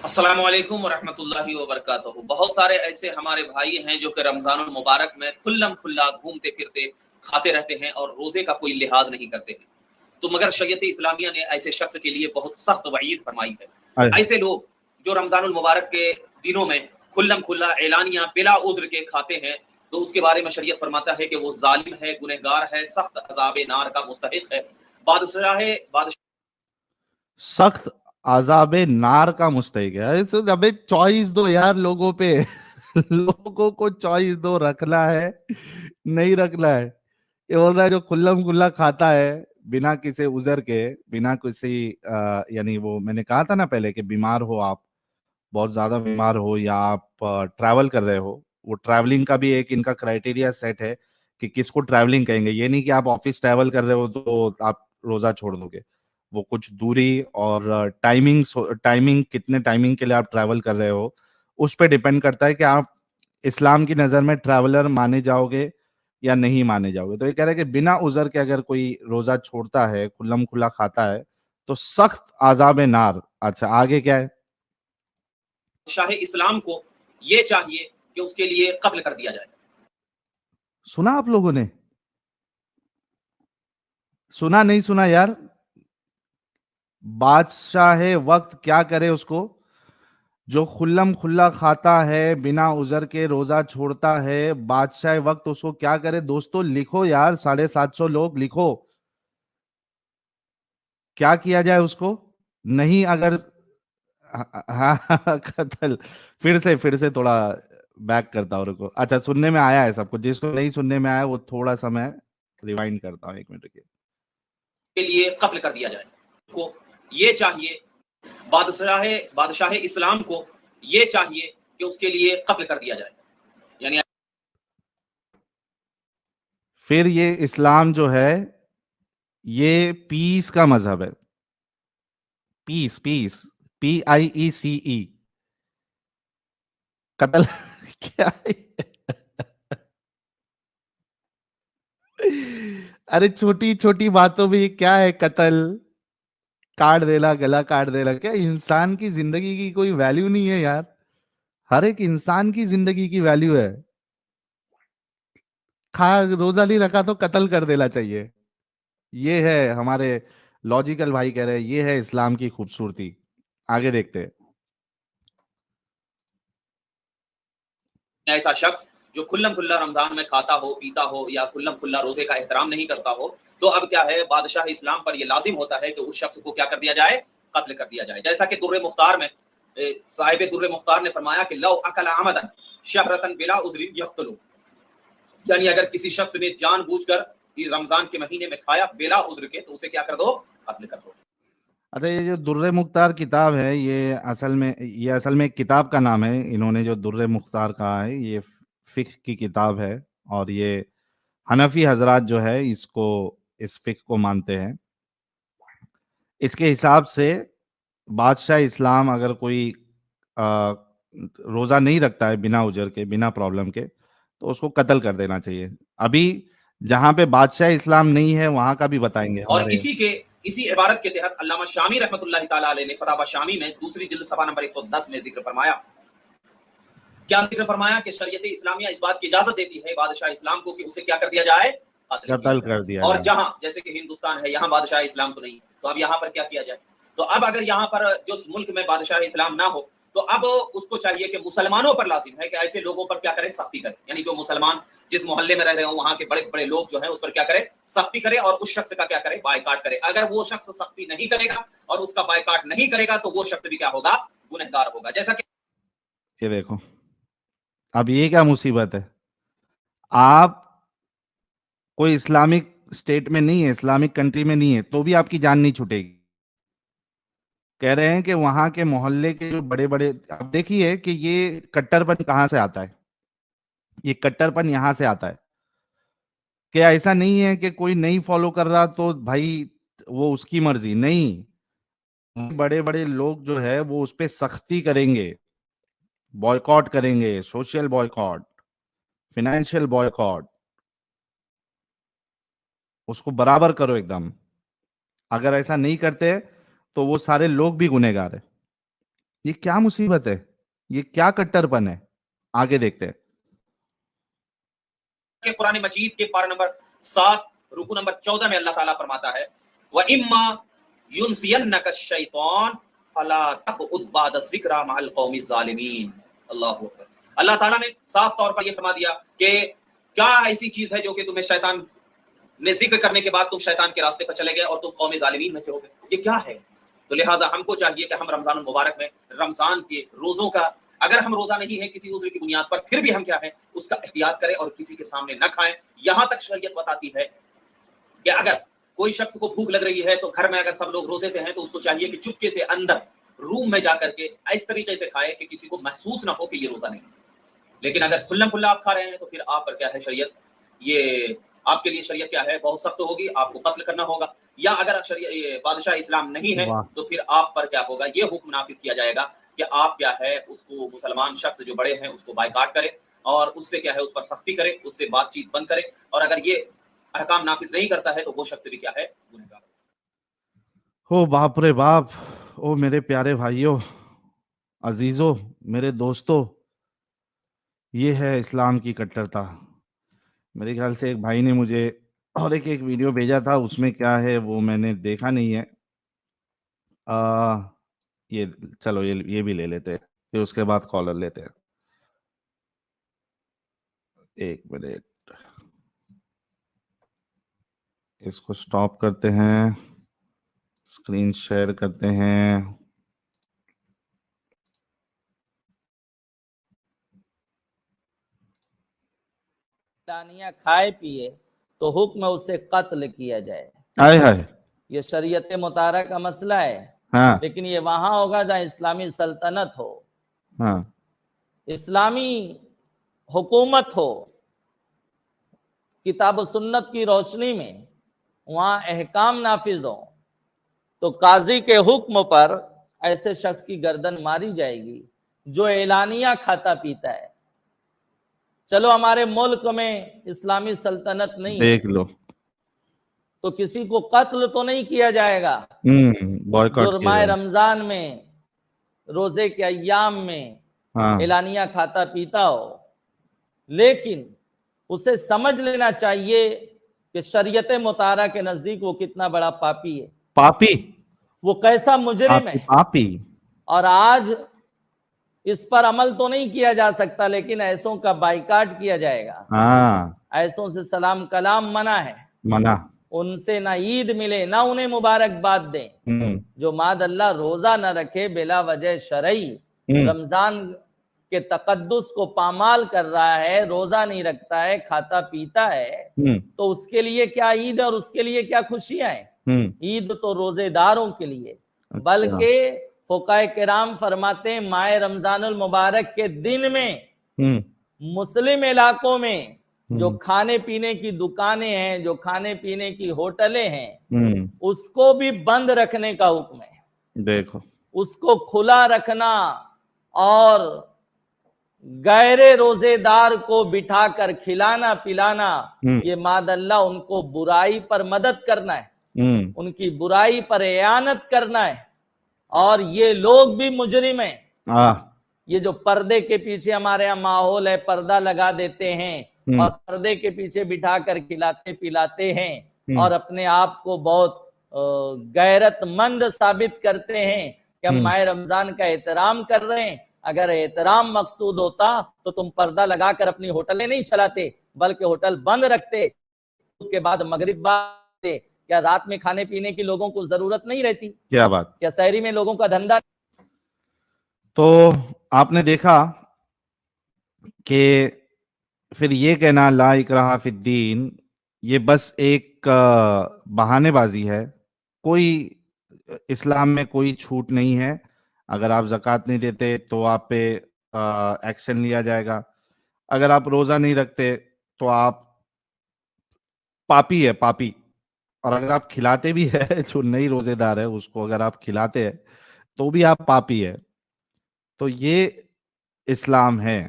السلام علیکم ورحمۃ اللہ وبرکاتہ۔ بہت سارے ایسے ہمارے بھائی ہیں جو کہ رمضان المبارک میں کھلم کھلا گھومتے پھرتے کھاتے رہتے ہیں اور روزے کا کوئی لحاظ نہیں کرتے ہیں، تو مگر شریعت اسلامیہ نے ایسے شخص کے لیے بہت سخت وعید فرمائی ہے۔ ایسے لوگ جو رمضان المبارک کے دنوں میں کھلم کھلا اعلانیہ بلا عذر کے کھاتے ہیں، تو اس کے بارے میں شریعت فرماتا ہے کہ وہ ظالم ہے، گنہگار ہے، سخت عذاب نار کا مستحق ہے۔ سخت عذاب نار کا مستحق ہے۔ ابے چوائس دو یار لوگوں پہ لوگوں کو چوائس دو، رکھنا ہے نہیں رکھنا ہے۔ یہ بول رہا ہے جو کھلم کھلا کھاتا ہے بنا کسی عذر کے، بنا کسی یعنی وہ میں نے کہا تھا نا پہلے کہ بیمار ہو، آپ بہت زیادہ بیمار ہو یا آپ ٹریول کر رہے ہو، وہ ٹریولنگ کا بھی ایک ان کا کرائٹیریا سیٹ ہے کہ کس کو ٹریولنگ کہیں گے۔ یہ نہیں کہ آپ آفس ٹریول کر رہے ہو تو آپ روزہ چھوڑ دو گے، وہ کچھ دوری اور ٹائمنگ کتنے ٹائمنگ کے لیے آپ ٹریول کر رہے ہو اس پہ ڈیپینڈ کرتا ہے کہ آپ اسلام کی نظر میں ٹریولر مانے جاؤ گے یا نہیں مانے جاؤ گے۔ تو یہ کہہ رہے ہیں کہ بنا عذر کے اگر کوئی روزہ چھوڑتا ہے، کھلم کھلا کھاتا ہے، تو سخت عذاب نار۔ اچھا آگے کیا ہے؟ شاہ اسلام کو یہ چاہیے کہ اس کے لیے قتل کر دیا جائے۔ سنا آپ لوگوں نے؟ سنا نہیں سنا یار؟ بادشاہ وقت کیا کرے اس کو؟ جو کھلم کھلا کھاتا ہے بنا عذر کے روزہ چھوڑتا ہے، بادشاہ وقت اس کو کیا کرے؟ دوستو لکھو یار، 750 لوگ لکھو، کیا کیا جائے اس کو؟ نہیں اگر قتل، پھر سے تھوڑا بیک کرتا ہوں، رکو۔ اچھا سننے میں آیا ہے سب کو، جس کو نہیں سننے میں آیا وہ تھوڑا سا میں ریوائنڈ کرتا ہوں، 1 منٹ کے لیے قتل کر دیا جائے۔ کو یہ چاہیے، بادشاہ اسلام کو یہ چاہیے کہ اس کے لیے قتل کر دیا جائے۔ یعنی پھر یہ اسلام جو ہے یہ پیس کا مذہب ہے، پیس PIECE، قتل کیا ہے؟ ارے چھوٹی چھوٹی باتوں میں کیا ہے؟ قتل، کاٹ دینا، گلا کاٹ دینا، کیا انسان کی زندگی کی کوئی ویلیو نہیں ہے یار؟ ہر ایک انسان کی زندگی کی ویلیو ہے۔ روزہ نہیں رکھا تو قتل کر دینا چاہیے، یہ ہے ہمارے لاجیکل بھائی کہہ رہے ہیں، یہ ہے اسلام کی خوبصورتی۔ آگے دیکھتے ہیں۔ ایسا شخص جو کھلم کھلا رمضان میں کھاتا ہو، پیتا ہو یا کھلم کھلا روزے کا احترام نہیں کرتا ہو، تو اب کیا ہے، بادشاہ اسلام پر یہ لازم ہوتا ہے کہ اس شخص کو کیا کر دیا جائے؟ قتل کر دیا جائے۔ جیسا کہ در مختار میں صاحب در مختار نے فرمایا کہ لو اکل عمدا شہرتن بلا عذر یقتلوا، یعنی اگر کسی شخص نے جان بوجھ کر رمضان کے مہینے میں کھایا بلا عذر کے، تو اسے کیا کر دو؟ قتل کر دو۔ اچھا یہ جو در مختار کتاب ہے، یہ اصل میں ایک کتاب کا نام ہے۔ انہوں نے جو در مختار کہا ہے یہ فقہ کی کتاب ہے، اور یہ حنفی حضرات جو ہے اس فقہ کو مانتے ہیں۔ اس کے حساب سے بادشاہ اسلام اگر کوئی روزہ نہیں رکھتا ہے بنا اجر کے، بنا پرابلم کے، تو اس کو قتل کر دینا چاہیے۔ ابھی جہاں پہ بادشاہ اسلام نہیں ہے وہاں کا بھی بتائیں گے۔ اور اسی عبارت کے تحت علامہ شامی رحمۃ اللہ تعالی علیہ نے فتاوی شامی میں دوسری جلد صفحہ نمبر 110 میں ذکر فرمایا، کیا ذکر فرمایا کہ شریعت اسلامیہ اس بات کی اجازت دیتی ہے بادشاہ اسلام کو کہ اسے کیا کر دیا جائے؟ قتل کر دیا اور جائے۔ جہاں جیسے کہ ہندوستان ہے، یہاں بادشاہ اسلام تو نہیں، تو اب یہاں پر کیا کیا جائے؟ تو اب اگر یہاں پر جو ملک میں بادشاہ اسلام نہ ہو، تو اب اس کو چاہیے کہ مسلمانوں پر لازم ہے کہ ایسے لوگوں پر کیا کرے؟ سختی کرے۔ یعنی جو مسلمان جس محلے میں رہ رہے ہوں وہاں کے بڑے بڑے لوگ جو ہیں اس پر کیا کرے؟ سختی کرے، اور اس شخص کا کیا کرے؟ بائیکاٹ کرے۔ اگر وہ شخص سختی نہیں کرے گا اور اس کا بائیکاٹ نہیں کرے گا تو وہ شخص بھی کیا ہوگا؟ گنہگار ہوگا۔ جیسا کہ یہ دیکھو اب یہ کیا مصیبت ہے، آپ کوئی اسلامک اسٹیٹ میں نہیں ہے، اسلامک کنٹری میں نہیں ہے، تو بھی آپ کی جان نہیں چھوٹے گی۔ کہہ رہے ہیں کہ وہاں کے محلے کے جو بڑے بڑے، آپ دیکھیے کہ یہ کٹر پن کہاں سے آتا ہے، یہ کٹر پن یہاں سے آتا ہے کہ ایسا نہیں ہے کہ کوئی نہیں فالو کر رہا تو بھائی وہ اس کی مرضی، نہیں، بڑے بڑے لوگ جو ہے وہ اس پہ سختی کریں گے، بوائیکاٹ کریں گے، سوشل بوائیکاٹ، فائنینشیل بوائیکاٹ، اس کو برابر کرو ایک دم۔ اگر ایسا نہیں کرتے تو وہ سارے لوگ بھی گنہگار ہیں۔ یہ کیا مصیبت ہے, یہ کیا کٹرپن ہے. آگے دیکھتے ہیں. کہ قرآن مجید کے پارہ نمبر 7 رکو نمبر 14 میں اللہ تعالیٰ فرماتا ہے وَإِمَّا يُنْسِيَنَّكَ الشَّيْطَانُ فَلَا تَقْعُدْ بَعْدَ الذِّكْرَىٰ مَعَ الْقَوْمِ الظَّالِمِينَ. اللہ اکبر. اللہ تعالیٰ نے صاف طور پر یہ فرما دیا کہ کیا ایسی چیز ہے جو کہ تمہیں شیطان نے ذکر کرنے کے بعد تم شیطان کے راستے پر چلے گئے اور تم قوم ظالمین میں سے ہو گئے. یہ کیا ہے؟ تو لہٰذا ہم کو چاہیے کہ ہم رمضان المبارک میں رمضان کے روزوں کا, اگر ہم روزہ نہیں ہے کسی عذر کی بنیاد پر, پھر بھی ہم کیا ہے اس کا احتیاط کریں اور کسی کے سامنے نہ کھائیں. یہاں تک شریعت بتاتی ہے کہ اگر کوئی شخص کو بھوک لگ رہی ہے تو گھر میں اگر سب لوگ روزے سے ہیں تو اس کو چاہیے کہ چپکے سے اندر روم میں جا کر کے اس طریقے سے کھائے کہ کسی کو محسوس نہ ہو کہ یہ روزہ نہیں. لیکن اگر کھلم کھلا آپ کھا رہے ہیں تو پھر آپ پر کیا ہے شریعت, یہ آپ کے لیے شریعت کیا ہے بہت سخت ہوگی, آپ کو قتل کرنا ہوگا. یا اگر بادشاہ اسلام نہیں ہے تو پھر آپ پر کیا ہوگا, یہ حکم نافذ کیا جائے گا کہ آپ کیا ہے اس کو مسلمان شخص جو بڑے ہیں اس کو بائیکاٹ کرے اور اس سے کیا ہے اس پر سختی کرے, اس سے بات چیت بند کرے, اور اگر یہ احکام نافذ نہیں کرتا ہے تو وہ شخص بھی کیا ہے گنہگار. او باپ رے باپ, او میرے پیارے بھائیوں, عزیزوں, میرے دوستوں, یہ ہے اسلام کی کٹرتا. میرے خیال سے ایک بھائی نے مجھے اور ایک ویڈیو بھیجا تھا, اس میں کیا ہے وہ میں نے دیکھا نہیں ہے. یہ چلو یہ بھی لے لیتے ہیں, پھر اس کے بعد کالر لیتے ہیں. ایک منٹ, اس کو سٹاپ کرتے ہیں, اسکرین شیئر کرتے ہیں. دانیہ کھائے پیے تو حکم اسے قتل کیا جائے. آئے ہائے, یہ شریعت مطالعہ کا مسئلہ ہے, ہاں لیکن یہ وہاں ہوگا جہاں اسلامی سلطنت ہو, ہاں, اسلامی حکومت ہو, کتاب و سنت کی روشنی میں وہاں احکام نافذ ہو, تو قاضی کے حکم پر ایسے شخص کی گردن ماری جائے گی جو اعلانیہ کھاتا پیتا ہے. چلو ہمارے ملک میں اسلامی سلطنت نہیں ہے دیکھ لو, تو کسی کو قتل تو نہیں کیا جائے گا بائیکاٹ جو کیا ماہ جائے. رمضان میں روزے کے ایام میں ہاں, اعلانیہ کھاتا پیتا ہو, لیکن اسے سمجھ لینا چاہیے کہ شریعت مطالعہ کے نزدیک وہ کتنا بڑا پاپی ہے, پاپی, وہ کیسا مجرم ہے. پاپی. اور آج اس پر عمل تو نہیں کیا جا سکتا, لیکن ایسوں کا بائیکاٹ کیا جائے گا. ہاں, ایسوں سے سلام کلام منع ہے, منع. ان سے نہ عید ملے نہ انہیں مبارکباد دیں. جو ماد اللہ روزہ نہ رکھے بلا وجہ شرعی, رمضان کے تقدس کو پامال کر رہا ہے, روزہ نہیں رکھتا ہے, کھاتا پیتا ہے, تو اس کے لیے کیا عید اور اس کے لیے کیا خوشیاں ہیں. عید تو روزے داروں کے لیے, بلکہ فقہائے کرام فرماتے ہیں ماہ رمضان المبارک کے دن میں مسلم علاقوں میں جو کھانے پینے کی دکانیں ہیں, جو کھانے پینے کی ہوٹلیں ہیں, اس کو بھی بند رکھنے کا حکم ہے. دیکھو, اس کو کھلا رکھنا اور غیر روزے دار کو بٹھا کر کھلانا پلانا, یہ ماد اللہ ان کو برائی پر مدد کرنا ہے, ان کی برائی پر اعانت کرنا ہے, اور یہ لوگ بھی مجرم ہیں. یہ جو پردے کے پیچھے ہمارے یہاں ماحول ہے, پردہ لگا دیتے ہیں اور پردے کے پیچھے بٹھا کر کھلاتے پلاتے ہیں اور اپنے آپ کو بہت غیرت مند ثابت کرتے ہیں کہ ہم ماہ رمضان کا احترام کر رہے ہیں. اگر احترام مقصود ہوتا تو تم پردہ لگا کر اپنی ہوٹلیں نہیں چلاتے, بلکہ ہوٹل بند رکھتے. اس کے بعد مغرب بعد کیا رات میں کھانے پینے کی لوگوں کو ضرورت نہیں رہتی؟ کیا بات, کیا سحری میں لوگوں کا دھندا؟ تو آپ نے دیکھا کہ پھر یہ کہنا لا اکراہ فی الدین, یہ بس ایک بہانے بازی ہے. کوئی اسلام میں کوئی چھوٹ نہیں ہے. اگر آپ زکوٰۃ نہیں دیتے تو آپ پہ ایکشن لیا جائے گا. اگر آپ روزہ نہیں رکھتے تو آپ پاپی ہے, پاپی. اور اگر آپ کھلاتے بھی ہے جو نہیں روزے دار ہے اس کو اگر آپ کھلاتے ہیں تو بھی آپ پاپی ہے. تو یہ اسلام ہے.